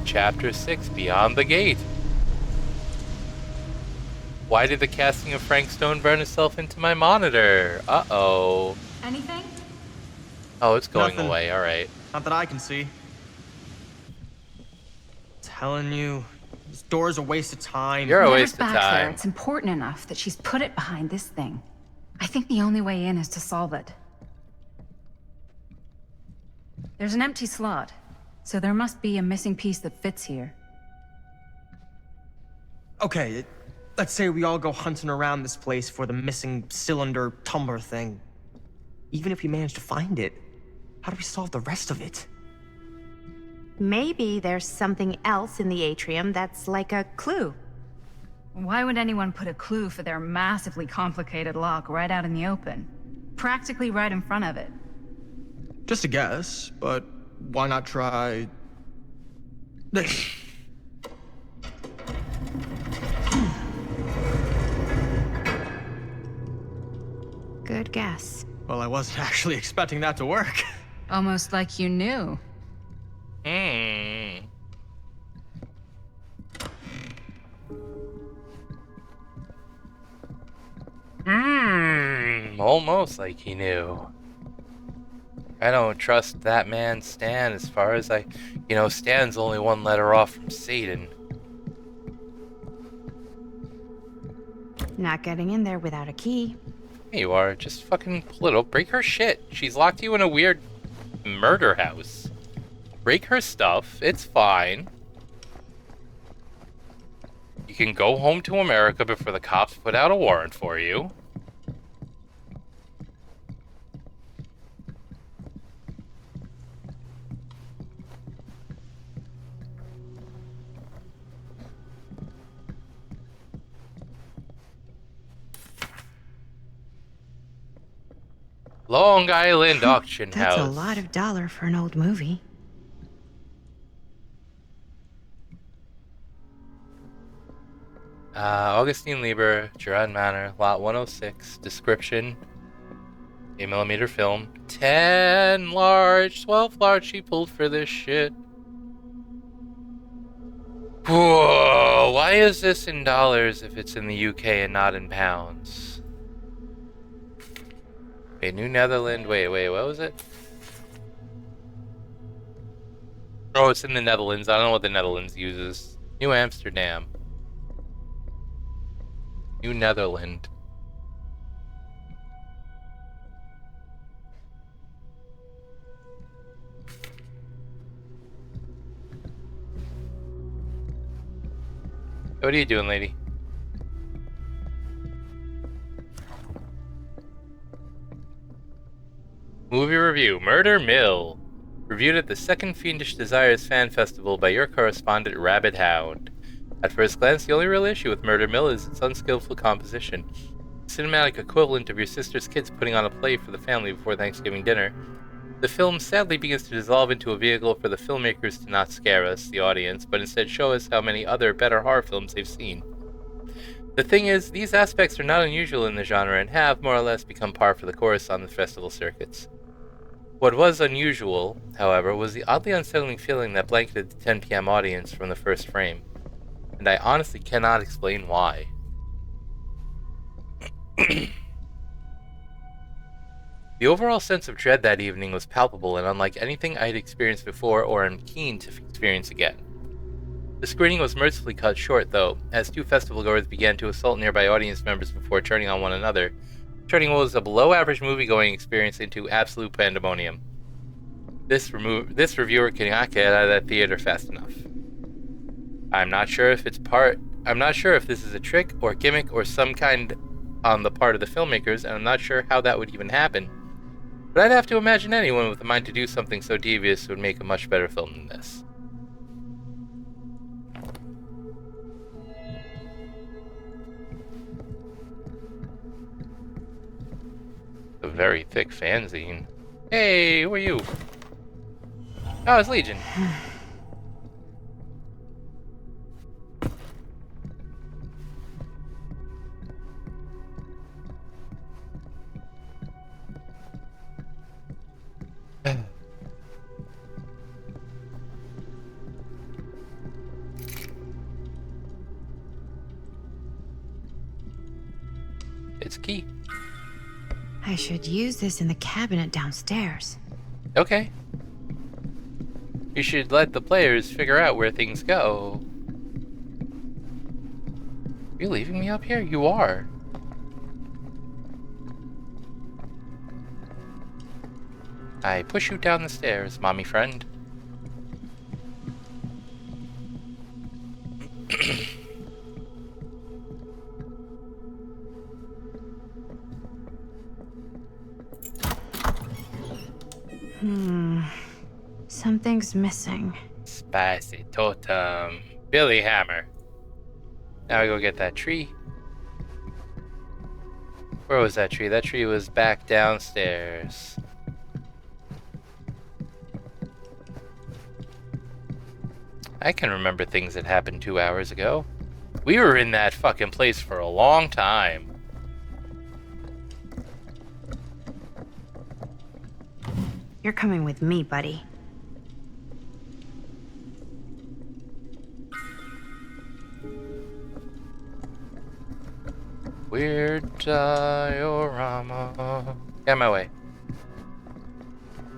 Chapter 6, Beyond the Gate. Why did the casting of Frank Stone burn itself into my monitor? Uh-oh. Anything? Oh, it's going Nothing. away, alright. Not that I can see. Telling you, this door's a waste of time. You're a Whatever's waste of back there, time. it's important enough that she's put it behind this thing. I think the only way in is to solve it. There's an empty slot, so there must be a missing piece that fits here. Okay, let's say we all go hunting around this place for the missing cylinder tumbler thing. Even if we manage to find it, how do we solve the rest of it? Maybe there's something else in the atrium that's like a clue. Why would anyone put a clue for their massively complicated lock right out in the open? Practically right in front of it. Just a guess, but why not try this? Good guess. Well, I wasn't actually expecting that to work. Almost like you knew. Almost like he knew. I don't trust that man Stan as far as Stan's only one letter off from Satan. Not getting in there without a key. Here you are, just fucking pull it up. Break her shit. She's locked you in a weird murder house. Break her stuff, it's fine. You can go home to America before the cops put out a warrant for you. Long Island Auction House. That's a lot of dollar for an old movie. Augustine Lieber, Gerard Manor, Lot 106. Description: 8mm film. 10 large, 12 large she pulled for this shit. Whoa, why is this in dollars if it's in the UK and not in pounds? Wait, New Netherlands, wait, what was it? Oh, it's in the Netherlands. I don't know what the Netherlands uses. New Amsterdam. New Netherland. What are you doing, lady? Movie review: Murder Mill. Reviewed at the Second Fiendish Desires Fan Festival by your correspondent, Rabbit Hound. At first glance, the only real issue with Murder Mill is its unskillful composition. Cinematic equivalent of your sister's kids putting on a play for the family before Thanksgiving dinner. The film sadly begins to dissolve into a vehicle for the filmmakers to not scare us, the audience, but instead show us how many other better horror films they've seen. The thing is, these aspects are not unusual in the genre and have, more or less, become par for the course on the festival circuits. What was unusual, however, was the oddly unsettling feeling that blanketed the 10 p.m. audience from the first frame. And I honestly cannot explain why. The overall sense of dread that evening was palpable and unlike anything I had experienced before or am keen to experience again. The screening was mercifully cut short, though, as two festivalgoers began to assault nearby audience members before turning on one another, turning what was a below-average movie-going experience into absolute pandemonium. This reviewer cannot get out of that theater fast enough. I'm not sure if this is a trick or gimmick or some kind on the part of the filmmakers, and I'm not sure how that would even happen. But I'd have to imagine anyone with a mind to do something so devious would make a much better film than this. A very thick fanzine. Hey, who are you? Oh, it's Legion. It's a key. I should use this in the cabinet downstairs. Okay. You should let the players figure out where things go. Are you leaving me up here? You are. I push you down the stairs, mommy friend. Something's missing. Spicy totem. Billy hammer. Now we go get that tree. Where was that tree? That tree was back downstairs. I can remember things that happened 2 hours ago. We were in that fucking place for a long time. You're coming with me, buddy. Weird diorama. Get out of my way.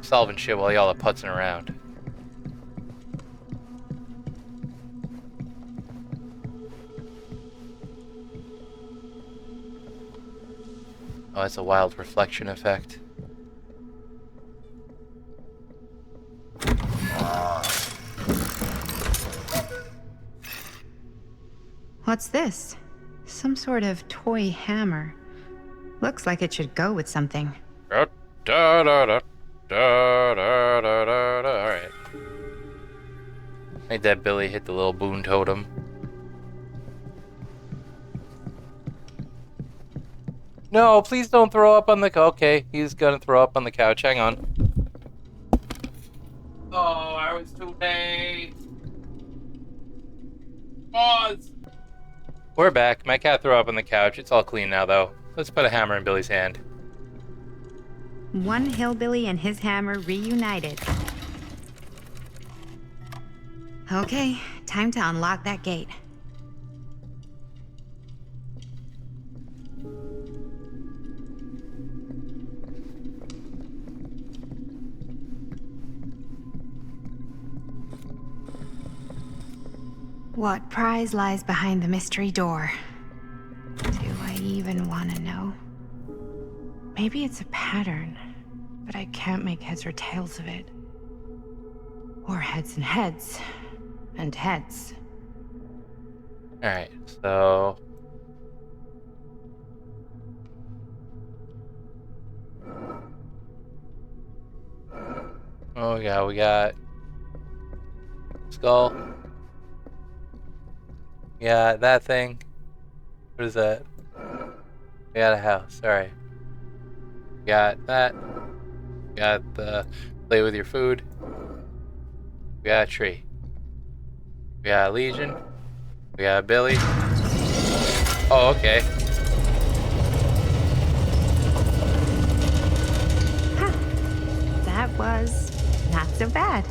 Solving shit while y'all are putzing around. Oh, it's a wild reflection effect. What's this? Some sort of toy hammer. Looks like it should go with something. Da, da, da, da, da, da, da, da. Alright. Made that Billy hit the little boon totem. No, please don't throw up on the okay, he's gonna throw up on the couch. Hang on. Oh, I was too late. Pause. We're back. My cat threw up on the couch. It's all clean now, though. Let's put a hammer in Billy's hand. One hillbilly and his hammer reunited. Okay, time to unlock that gate. What prize lies behind the mystery door? Do I even want to know? Maybe it's a pattern, but I can't make heads or tails of it. Or heads and heads, and heads. Alright, so... Oh yeah, we got... skull. Yeah, that thing. What is that? We got a house. Alright. We got that. We got the play with your food. We got a tree. We got a Legion. We got a Billy. Oh, okay. Huh. That was not so bad.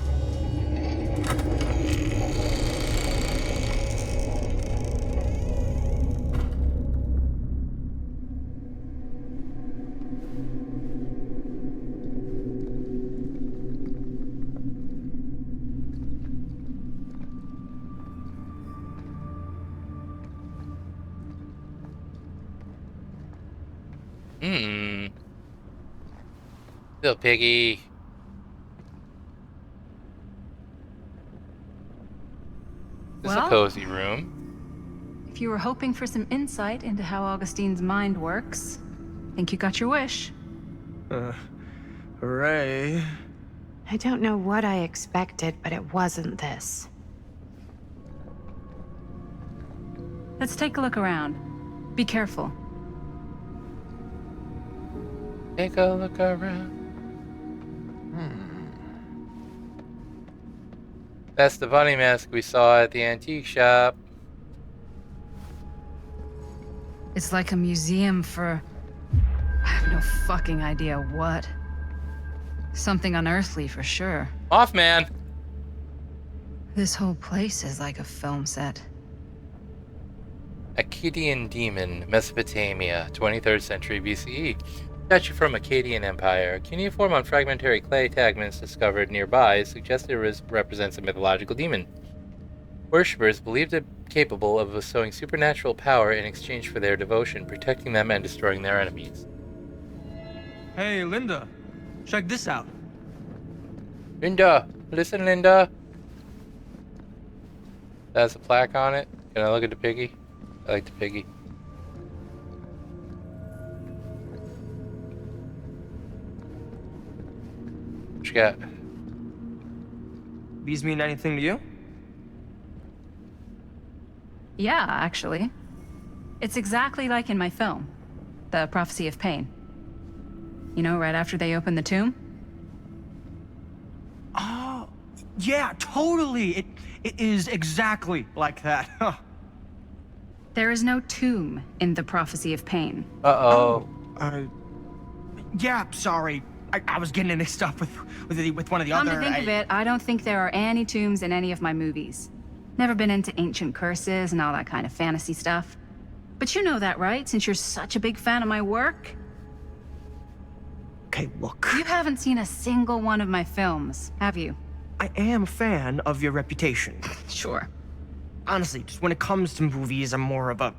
Little piggy. This is a Well? cozy room. If you were hoping for some insight into how Augustine's mind works, think you got your wish. Hooray. I don't know what I expected, but it wasn't this. Let's take a look around. Be careful. Take a look around. That's the bunny mask we saw at the antique shop. It's like a museum for... I have no fucking idea what. Something unearthly for sure. Mothman! This whole place is like a film set. Akkadian demon, Mesopotamia, 23rd century BCE. Statue from Akkadian Empire. Cuneiform on fragmentary clay fragments discovered nearby suggested it represents a mythological demon. Worshippers believed it capable of bestowing supernatural power in exchange for their devotion, protecting them and destroying their enemies. Hey, Linda. Check this out. Linda! Listen, Linda! That has a plaque on it. Can I look at the piggy? I like the piggy. What you got? These mean anything to you? Yeah, actually. It's exactly like in my film, The Prophecy of Pain. You know, right after they open the tomb? Oh, yeah, totally. It is exactly like that. Huh. There is no tomb in The Prophecy of Pain. Uh-oh. Yeah, sorry. I was getting it mixed up with one of the Come other. to think of it, I don't think there are any tombs in any of my movies. Never been into ancient curses and all that kind of fantasy stuff. But you know that, right? Since you're such a big fan of my work? Okay, look. You haven't seen a single one of my films, have you? I am a fan of your reputation. Sure. Honestly, just when it comes to movies, I'm more of a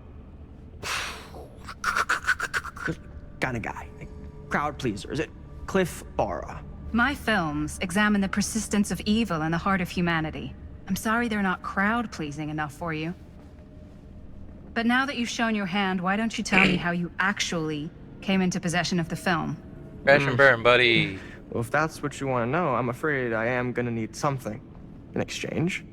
kind of guy. Like, crowd pleaser. Is it Cliff Barra? My films examine the persistence of evil in the heart of humanity. I'm sorry they're not crowd-pleasing enough for you. But now that you've shown your hand, why don't you tell me how you actually came into possession of the film? Crash and burn, buddy. Well, if that's what you want to know, I'm afraid I am gonna need something in exchange.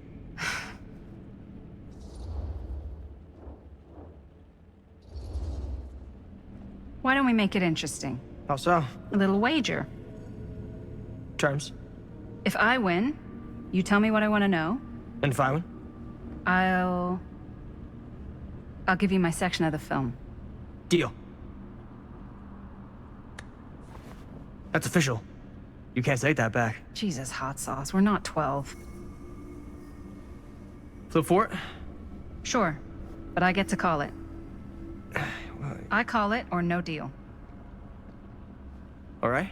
Why don't we make it interesting? How so? A little wager. Terms? If I win, you tell me what I want to know. And if I win? I'll give you my section of the film. Deal. That's official. You can't take that back. Jesus, hot sauce. We're not 12. Flip for it? Sure, but I get to call it. I call it or no deal. All right.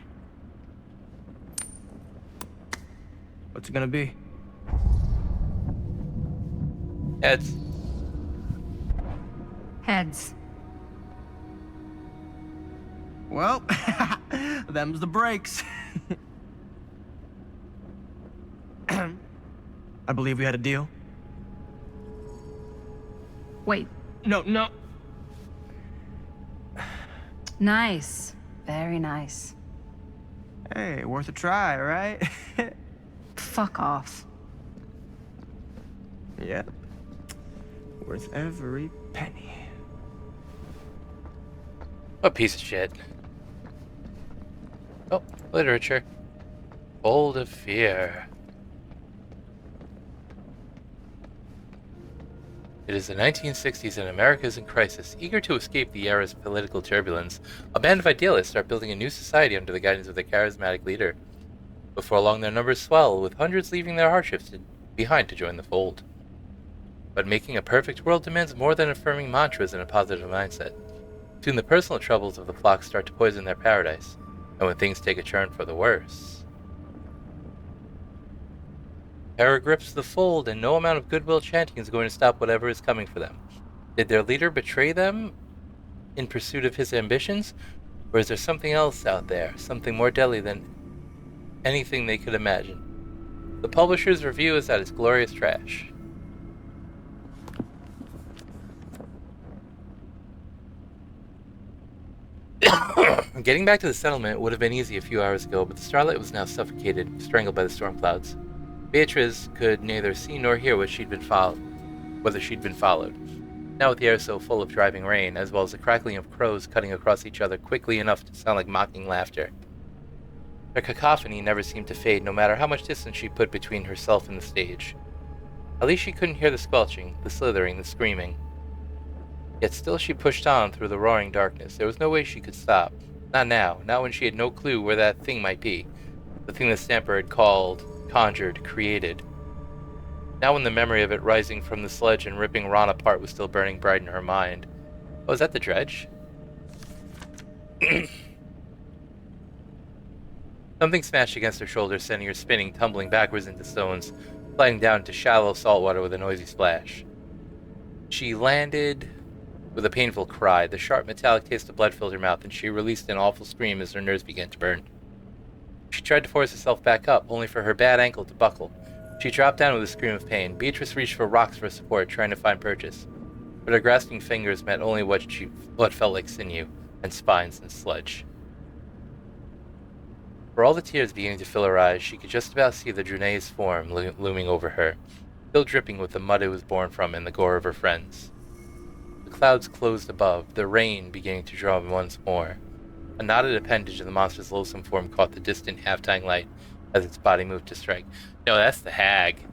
What's it gonna be? Heads. Heads. Well, them's the breaks. I believe we had a deal. Wait. No. Nice. Very nice. Hey, worth a try, right? Fuck off. Yeah. Worth every penny. What piece of shit. Oh, literature. Bold of Fear. It is the 1960s and America is in crisis. Eager to escape the era's political turbulence, a band of idealists start building a new society under the guidance of their charismatic leader. Before long, their numbers swell, with hundreds leaving their hardships behind to join the fold. But making a perfect world demands more than affirming mantras and a positive mindset. Soon the personal troubles of the flock start to poison their paradise, and when things take a turn for the worse... Terror grips the fold, and no amount of goodwill chanting is going to stop whatever is coming for them. Did their leader betray them in pursuit of his ambitions? Or is there something else out there, something more deadly than anything they could imagine? The publisher's review is that it's glorious trash. Getting back to the settlement would have been easy a few hours ago, but the starlight was now suffocated, strangled by the storm clouds. Beatrice could neither see nor hear whether she'd been followed. Now with the air so full of driving rain, as well as the crackling of crows cutting across each other quickly enough to sound like mocking laughter. Their cacophony never seemed to fade, no matter how much distance she put between herself and the stage. At least she couldn't hear the squelching, the slithering, the screaming. Yet still she pushed on through the roaring darkness. There was no way she could stop. Not now, not when she had no clue where that thing might be. The thing the Stamper had called, conjured, created. Now when the memory of it rising from the sledge and ripping Ron apart was still burning bright in her mind. Oh, is that the dredge? Something smashed against her shoulder, sending her spinning, tumbling backwards into stones, sliding down into shallow salt water with a noisy splash. She landed with a painful cry. The sharp metallic taste of blood filled her mouth, and she released an awful scream as her nerves began to burn. She tried to force herself back up, only for her bad ankle to buckle. She dropped down with a scream of pain. Beatrice reached for rocks for support, trying to find purchase, but her grasping fingers met only what felt like sinew, and spines and sludge. For all the tears beginning to fill her eyes, she could just about see the Drune's form looming over her, still dripping with the mud it was born from and the gore of her friends. The clouds closed above, the rain beginning to draw once more. A knotted appendage of the monster's loathsome form caught the distant half-dying light as its body moved to strike. No, that's the hag.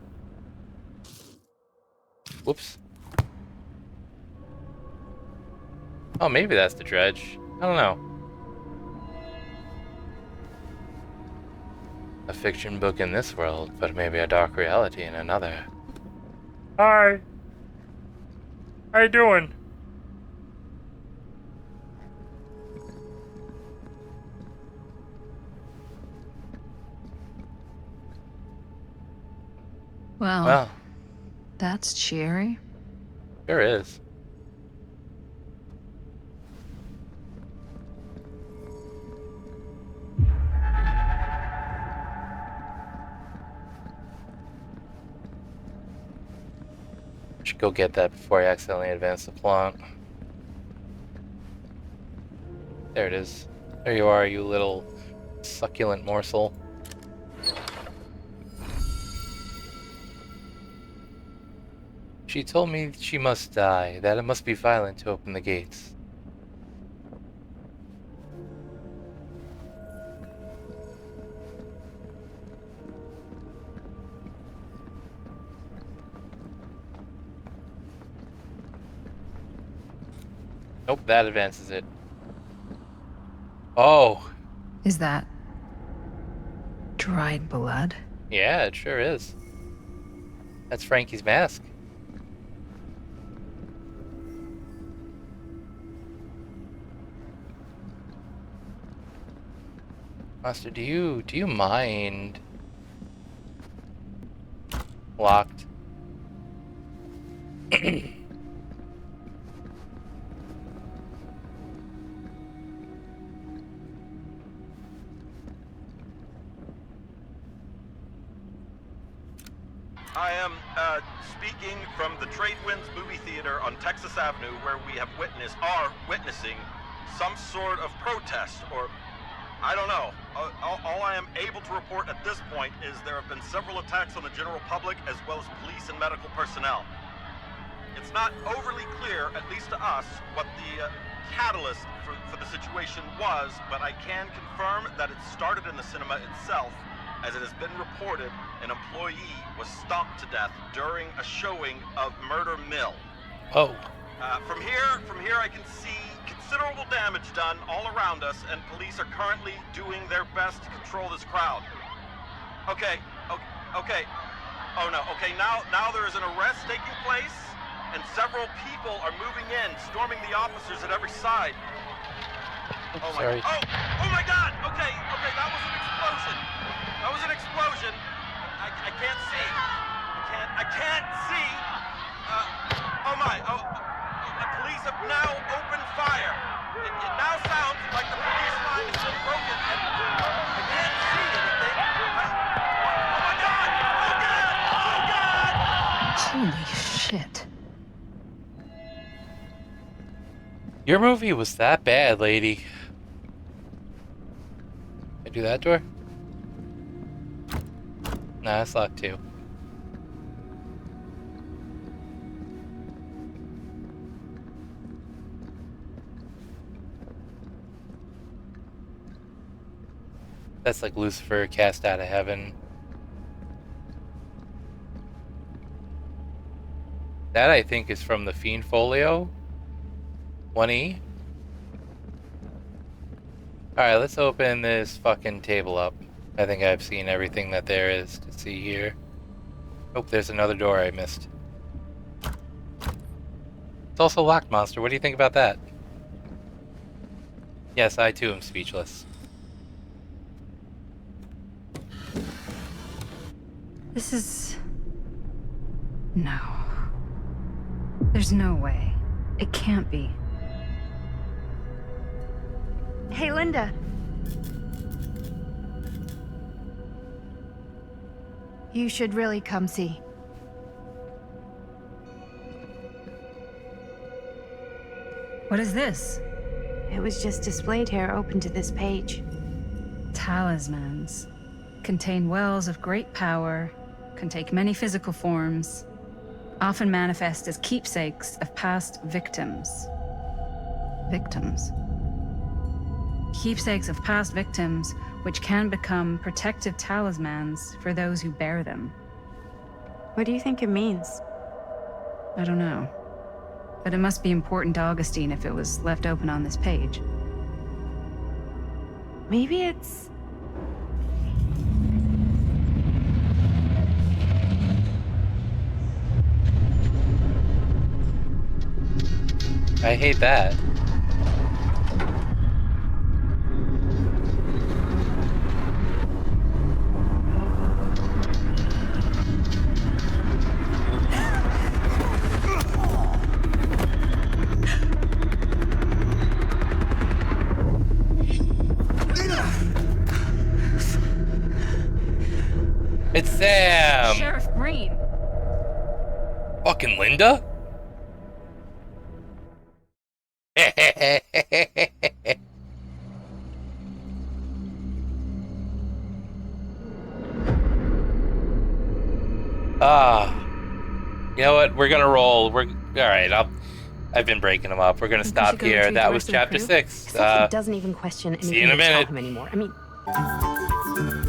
Whoops. Oh, maybe that's the dredge. I don't know. A fiction book in this world, but maybe a dark reality in another. Hi. How you doing? Well, that's cheery. Sure is. Should go get that before I accidentally advance the plot. There it is. There you are, you little succulent morsel. She told me she must die, that it must be violent to open the gates. Nope, that advances it. Oh! Is that dried blood? Yeah, it sure is. That's Frankie's mask. Master, do you mind? Locked. I am speaking from the Trade Winds movie theater on Texas Avenue, where we are witnessing some sort of protest, or I don't know. All I am able to report at this point is there have been several attacks on the general public as well as police and medical personnel. It's not overly clear, at least to us, what the catalyst for the situation was, but I can confirm that it started in the cinema itself. As it has been reported, an employee was stomped to death during a showing of Murder Mill. Oh. From here I can see considerable damage done all around us, and police are currently doing their best to control this crowd. Okay. Oh no, okay, now there is an arrest taking place, and several people are moving in, storming the officers at every side. Oh my Sorry. God. Oh my God! Okay, that was an explosion. That was an explosion. I can't see. I can't see. Oh my. The police have now opened fire. It now sounds like the police line has been broken, and I can't see anything. Oh my God! Oh God! Holy shit. Your movie was that bad, lady. Can I do that door? Nah, it's locked too. That's like Lucifer cast out of heaven. That, I think, is from the Fiend Folio 1E. Alright, let's open this fucking table up. I think I've seen everything that there is to see here. Oh, there's another door I missed. It's also locked, monster. What do you think about that? Yes, I too am speechless. This is... No. There's no way. It can't be. Hey, Linda. You should really come see. What is this? It was just displayed here, open to this page. Talismans. Contain wells of great power, can take many physical forms, often manifest as keepsakes of past victims. Victims? Keepsakes of past victims, which can become protective talismans for those who bear them. What do you think it means? I don't know. But it must be important to Augustine if it was left open on this page. Maybe it's... I hate that. It's Sam! Sheriff Green! Fucking Linda? You know what? We're gonna roll. We're alright, I've been breaking them up. We're gonna stop here. That was chapter 6. Except he doesn't even question see you in a anything you tell minute. him anymore. I mean...